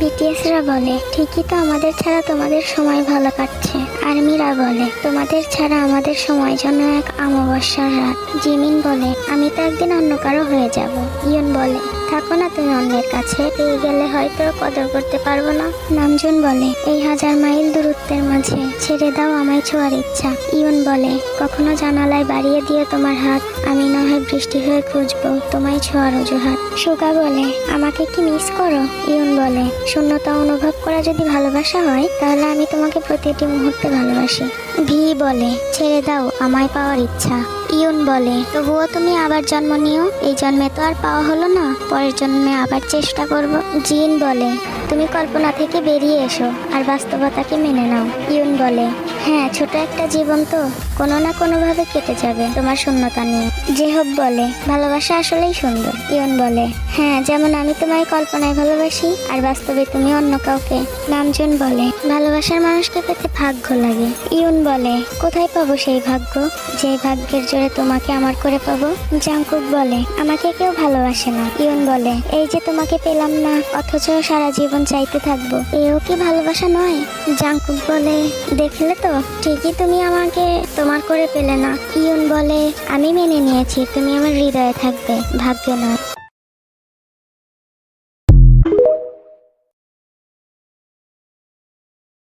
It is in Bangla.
বিটিএসরা বলে ঠিকই তো, আমাদের ছাড়া তোমাদের সময় ভালো কাটছে। আর্মিরা বলে তোমাদের ছাড়া আমাদের সময় যেন এক অমাবস্যার রাত। জিমিন বলে আমি তো একদিন অন্য কারো হয়ে যাব। ইয়ন বলে থাকো না তুমি অন্যের কাছে, পেয়ে গেলে হয়তো কদর করতে পারবো না। নামজুন বলে এই 1000 মাইল দূরত্বের মাঝে ছেড়ে দাও আমায় ছোঁয়ার ইচ্ছা। ইয়ন বলে কখনো জানালায় বাড়িয়ে দিয়ে তোমার হাত, আমি না হয় বৃষ্টি হয়ে খুঁজবো তোমায় ছোঁয়ার অজুহাত। সুগা বলে আমাকে কি মিস করো? ইয়ন বলে শূন্যতা অনুভব করা যদি ভালোবাসা হয় তাহলে আমি তোমাকে প্রতিটি মুহূর্তে ভালোবাসি। ভি বলে ছেড়ে দাও আমায় পাওয়ার ইচ্ছা। ইয়ন বলে তবুও তুমি আবার জন্ম নিও, এই জন্মে তো আর পাওয়া হলো না, পরের জন্মে আবার চেষ্টা করব। জিন বলে তুমি কল্পনা থেকে বেরিয়ে এসো আর বাস্তবতাকে মেনে নাও। ইয়ন বলে হ্যাঁ, ছোট একটা জীবন তো, কোনো না কোনোভাবে কেটে যাবে তোমার শূন্যতা নিয়ে। জেহব বলে ভালোবাসা আসলেই সুন্দর। ইয়ন বলে হ্যাঁ, যেমন আমি তোমায় কল্পনায় ভালোবাসি আর বাস্তবে তুমি অন্য কাউকে। নামজুন বলে ভালোবাসার মানুষকে পেতে ভাগ্য লাগে। ইয়ন বলে কোথায় পাবো সেই ভাগ্য, যে ভাগ্যের জোরে তোমাকে আমার করে পাবো। জাংকুক বলে আমাকে কেউ ভালোবাসে না। ইয়ন বলে এই যে তোমাকে পেলাম না অথচ সারা জীবন চাইতে থাকবো, এও কি ভালোবাসা নয়? জাংকুক বলে দেখলে তো, ঠিকই তুমি আমাকে তোমার করে পেলে না। ইয়ন বলে আমি মেনে নিয়েছি তুমি আমার হৃদয়ে থাকবে, ভাগ্যে নয়।